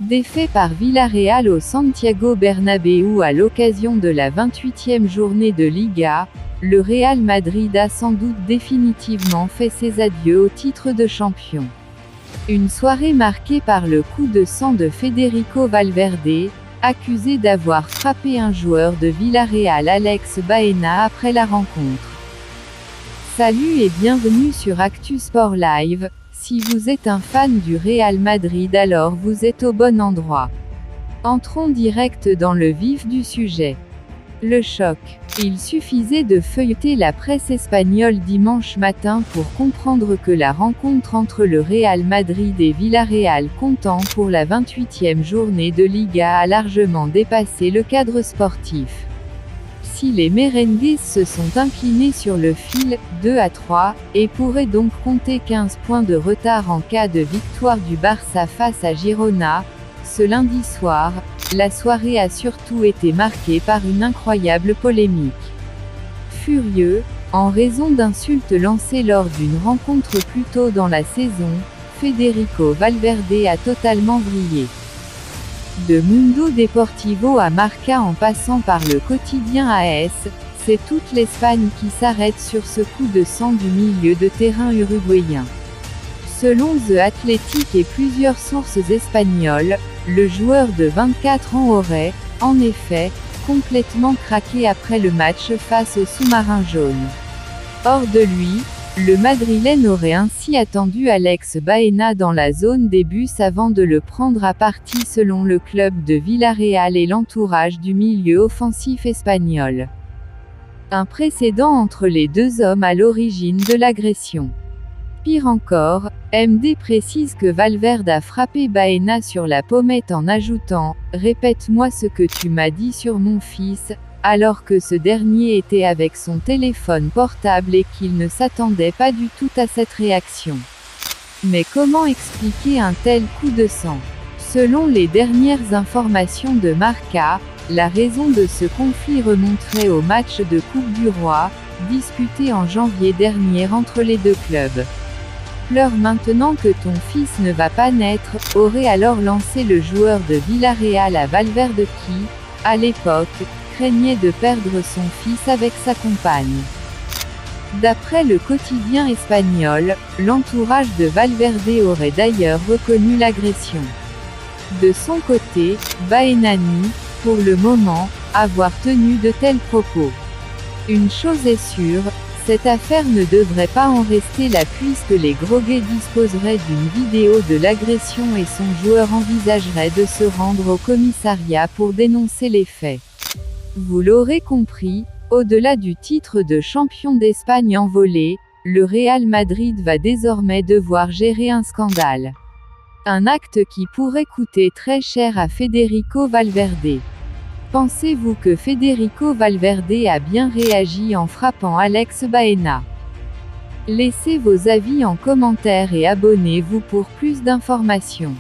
Défait par Villarreal au Santiago Bernabéu à l'occasion de la 28e journée de Liga, le Real Madrid a sans doute définitivement fait ses adieux au titre de champion. Une soirée marquée par le coup de sang de Federico Valverde, accusé d'avoir frappé un joueur de Villarreal, Alex Baena, après la rencontre. Salut et bienvenue sur Actu Sport Live. Si vous êtes un fan du Real Madrid, alors vous êtes au bon endroit. Entrons direct dans le vif du sujet. Le choc. Il suffisait de feuilleter la presse espagnole dimanche matin pour comprendre que la rencontre entre le Real Madrid et Villarreal, comptant pour la 28e journée de Liga, a largement dépassé le cadre sportif. Si les merengues se sont inclinés sur le fil, 2-3, et pourraient donc compter 15 points de retard en cas de victoire du Barça face à Girona, ce lundi soir, la soirée a surtout été marquée par une incroyable polémique. Furieux, en raison d'insultes lancées lors d'une rencontre plus tôt dans la saison, Federico Valverde a totalement vrillé. De Mundo Deportivo à Marca en passant par le quotidien AS, c'est toute l'Espagne qui s'arrête sur ce coup de sang du milieu de terrain uruguayen. Selon The Athletic et plusieurs sources espagnoles, le joueur de 24 ans aurait, en effet, complètement craqué après le match face au sous-marin jaune. Hors de lui, le Madrilène aurait ainsi attendu Alex Baena dans la zone des bus avant de le prendre à partie, selon le club de Villarreal et l'entourage du milieu offensif espagnol. Un précédent entre les deux hommes à l'origine de l'agression. Pire encore, MD précise que Valverde a frappé Baena sur la pommette en ajoutant « Répète-moi ce que tu m'as dit sur mon fils », alors que ce dernier était avec son téléphone portable et qu'il ne s'attendait pas du tout à cette réaction. Mais comment expliquer un tel coup de sang? Selon les dernières informations de Marca, la raison de ce conflit remonterait au match de Coupe du Roi, disputé en janvier dernier entre les deux clubs. Pleure maintenant que ton fils ne va pas naître, aurait alors lancé le joueur de Villarreal à Valverde qui, à l'époque, craignait de perdre son fils avec sa compagne. D'après le quotidien espagnol, l'entourage de Valverde aurait d'ailleurs reconnu l'agression. De son côté, Baena nie, pour le moment, avoir tenu de tels propos. Une chose est sûre, cette affaire ne devrait pas en rester là, puisque les Groguets disposeraient d'une vidéo de l'agression et son joueur envisagerait de se rendre au commissariat pour dénoncer les faits. Vous l'aurez compris, au-delà du titre de champion d'Espagne envolé, le Real Madrid va désormais devoir gérer un scandale. Un acte qui pourrait coûter très cher à Federico Valverde. Pensez-vous que Federico Valverde a bien réagi en frappant Alex Baena? Laissez vos avis en commentaire et abonnez-vous pour plus d'informations.